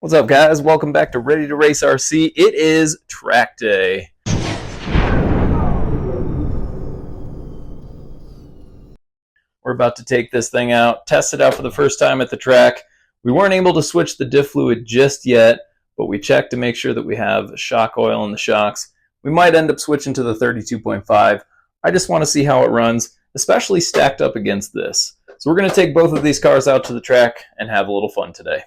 What's up, guys? Welcome back to Ready to Race RC. It is track day. We're about to take this thing out, test it out for the first time at the track. We weren't able to switch the diff fluid just yet, but we checked to make sure that we have shock oil in the shocks. We might end up switching to the 32.5. I just want to see how it runs, especially stacked up against this. So we're going to take both of these cars out to the track and have a little fun today.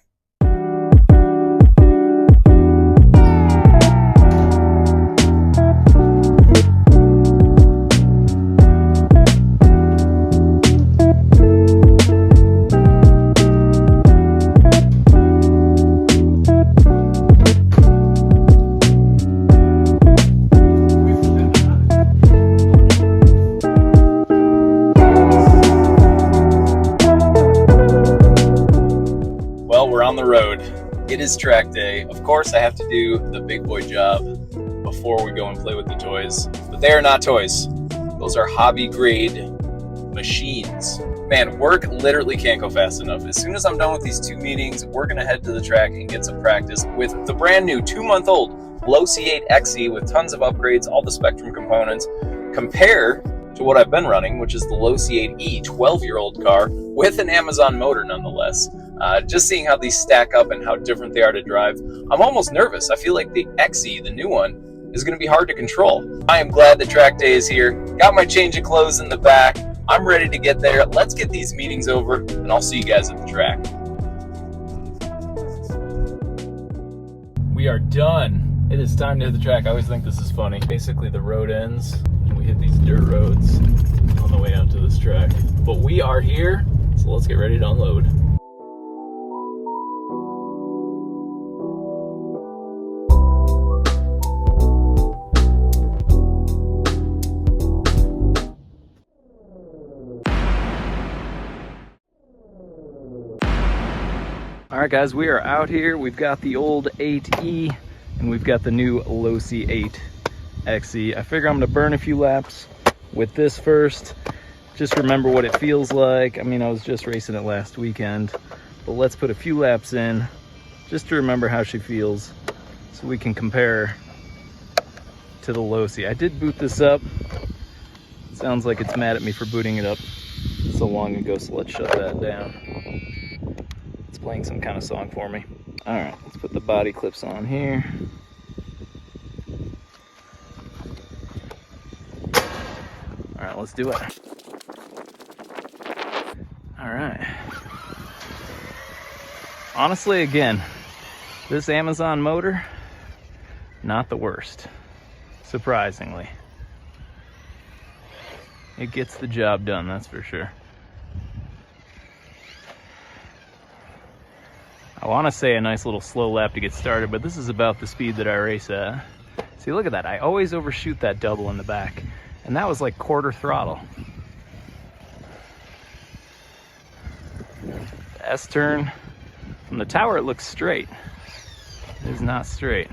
We're on the road. It is track day. Of course, I have to do the big boy job before we go and play with the toys, but they are not toys. Those are hobby grade machines. Man, work literally can't go fast enough. As soon as I'm done with these two meetings, we're gonna head to the track and get some practice with the brand new 2-month-old Losi 8ight with tons of upgrades, all the Spectrum components. Compare to what I've been running, which is the Losi 8ight 12-year-old car with an Amazon motor nonetheless. Just seeing how these stack up and how different they are to drive. I'm almost nervous. I feel like the XE, the new one, is going to be hard to control. I am glad the track day is here. Got my change of clothes in the back. I'm ready to get there. Let's get these meetings over, and I'll see you guys at the track. We are done. It is time to hit the track. I always think this is funny. Basically, the road ends, and we hit these dirt roads on the way out to this track. But we are here, so let's get ready to unload. Alright guys, we are out here. We've got the old 8E and we've got the new Losi 8 XE. I figure I'm going to burn a few laps with this first. Just remember what it feels like. I mean, I was just racing it last weekend, but let's put a few laps in just to remember how she feels so we can compare to the Losi. I did boot this up. It sounds like it's mad at me for booting it up so long ago, so let's shut that down. Playing some kind of song for me. All right, let's put the body clips on here. All right, let's do it. All right. Honestly, again, this Amazon motor, not the worst, surprisingly. It gets the job done, that's for sure. I want to say a nice little slow lap to get started, but this is about the speed that I race at. See, look at that. I always overshoot that double in the back, and that was like quarter throttle. The S-turn, from the tower it looks straight. It is not straight.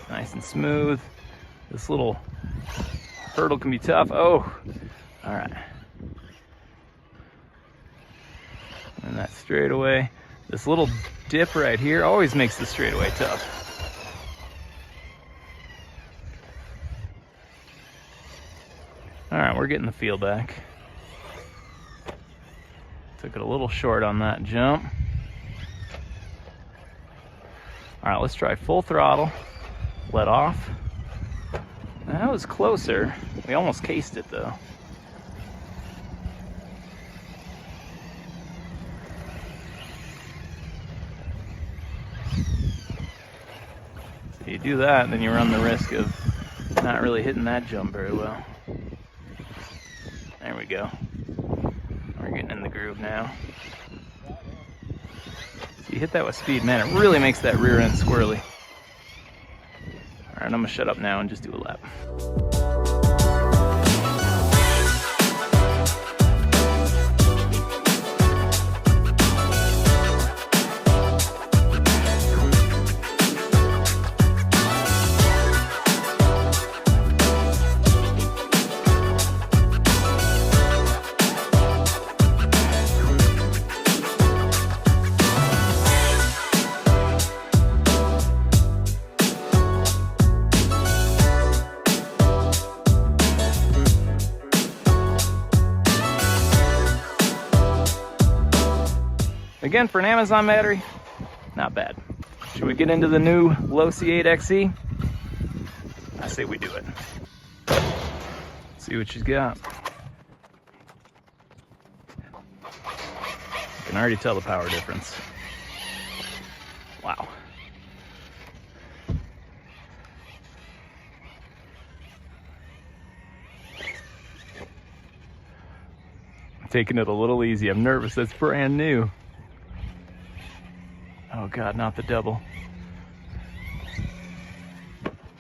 Nice and smooth. This little hurdle can be tough. Oh, all right. And that straightaway, this little dip right here always makes the straightaway tough. All right, we're getting the feel back. Took it a little short on that jump. All right, let's try full throttle, let off. That was closer. We almost cased it though. You do that, and then you run the risk of not really hitting that jump very well. There we go. We're getting in the groove now. So you hit that with speed, man, it really makes that rear end squirrely. All right, I'm gonna shut up now and just do a lap. Again, for an Amazon battery, not bad. Should we get into the new Losi 8ight? I say we do it. See what she's got. You can already tell the power difference. Wow. I'm taking it a little easy. I'm nervous. That's brand new. Oh God, not the double.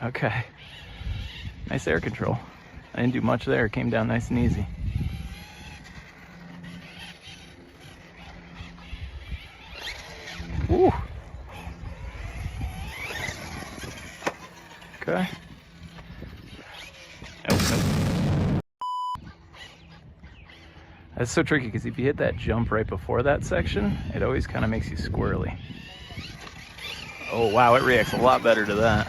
Okay. Nice air control. I didn't do much there. It came down nice and easy. Woo. Okay. Nope. That's so tricky because if you hit that jump right before that section, it always kind of makes you squirrely. Oh wow, it reacts a lot better to that.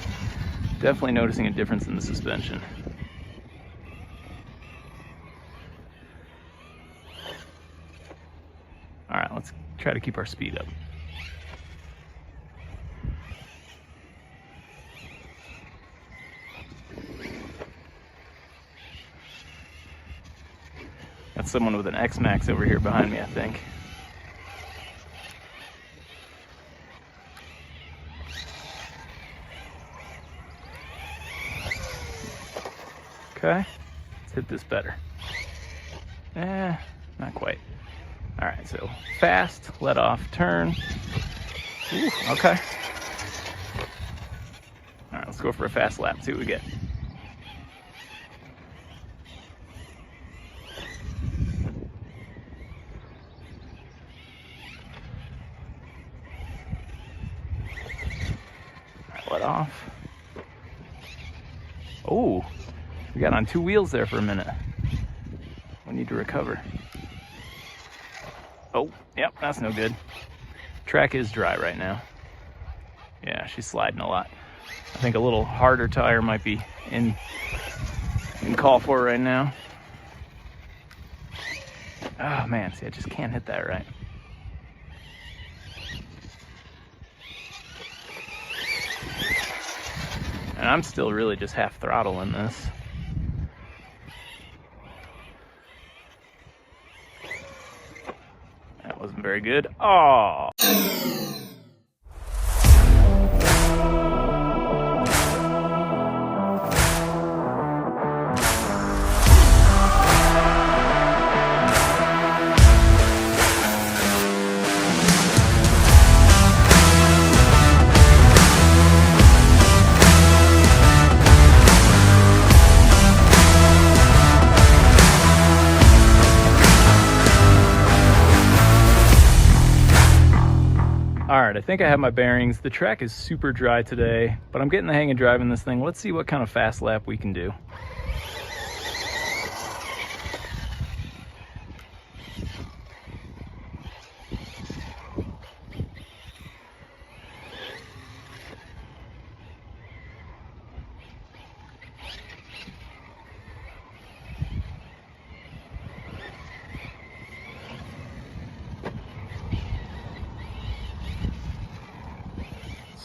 Definitely noticing a difference in the suspension. All right, let's try to keep our speed up. Got someone with an X-Max over here behind me, I think. Okay, let's hit this better. Not quite. All right, so fast, let off, turn. Ooh, okay. All right, let's go for a fast lap, see what we get. All right, let off. Oh. We got on two wheels there for a minute. We need to recover. Oh, yep, that's no good. Track is dry right now. Yeah, she's sliding a lot. I think a little harder tire might be in call for right now. Oh man, see, I just can't hit that right. And I'm still really just half throttle in this. Wasn't very good. Oh. All right, I think I have my bearings. The track is super dry today, but I'm getting the hang of driving this thing. Let's see what kind of fast lap we can do.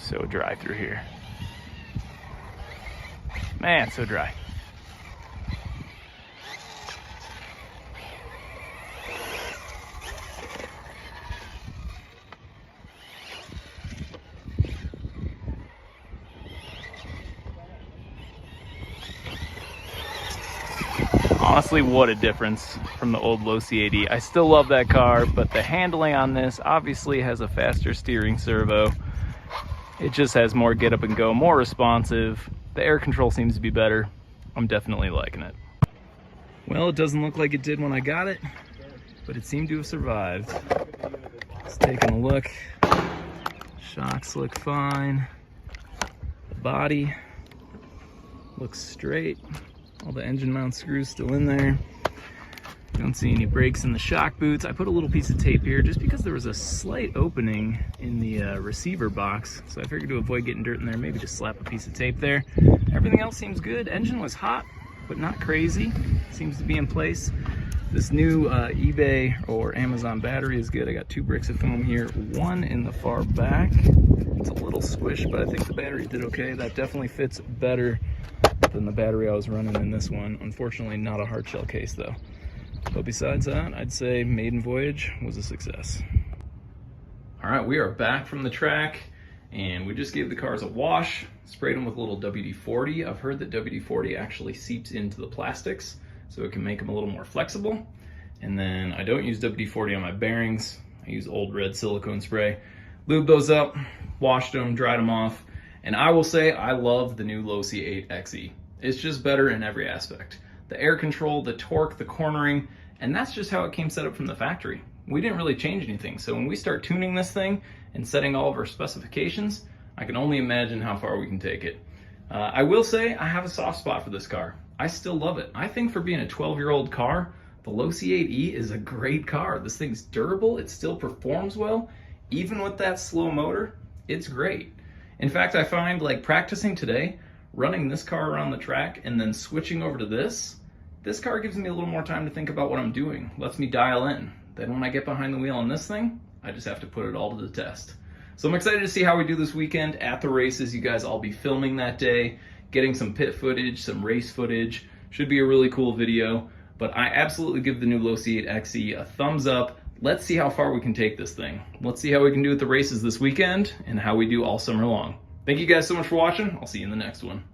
So dry through here. Man, so dry. Honestly, what a difference from the old Losi 8ight. I still love that car, but the handling on this obviously has a faster steering servo. It just has more get up and go, more responsive. The air control seems to be better. I'm definitely liking it. Well, it doesn't look like it did when I got it, but it seemed to have survived. Just taking a look. Shocks look fine. The body looks straight. All the engine mount screws still in there. Don't see any breaks in the shock boots. I put a little piece of tape here just because there was a slight opening in the receiver box. So I figured to avoid getting dirt in there, maybe just slap a piece of tape there. Everything else seems good. Engine was hot, but not crazy. Seems to be in place. This new eBay or Amazon battery is good. I got 2 bricks of foam here, one in the far back. It's a little squished, but I think the battery did okay. That definitely fits better than the battery I was running in this one. Unfortunately, not a hard shell case though. But besides that, I'd say maiden voyage was a success. All right, we are back from the track, and we just gave the cars a wash, sprayed them with a little WD-40. I've heard that WD-40 actually seeps into the plastics, so it can make them a little more flexible. And then I don't use WD-40 on my bearings. I use old red silicone spray. Lubed those up, washed them, dried them off. And I will say I love the new Losi 8ight. It's just better in every aspect. The air control, the torque, the cornering, and that's just how it came set up from the factory. We didn't really change anything. So when we start tuning this thing and setting all of our specifications, I can only imagine how far we can take it. I will say I have a soft spot for this car. I still love it. I think for being a 12-year-old car, the Losi 8e is a great car. This thing's durable, it still performs well. Even with that slow motor, it's great. In fact, I find like practicing today, running this car around the track and then switching over to this car gives me a little more time to think about what I'm doing, lets me dial in. Then when I get behind the wheel on this thing, I just have to put it all to the test. So I'm excited to see how we do this weekend at the races. You guys all be filming that day, getting some pit footage, some race footage. Should be a really cool video, but I absolutely give the new Losi 8ight a thumbs up. Let's see how far we can take this thing. Let's see how we can do at the races this weekend and how we do all summer long. Thank you guys so much for watching. I'll see you in the next one.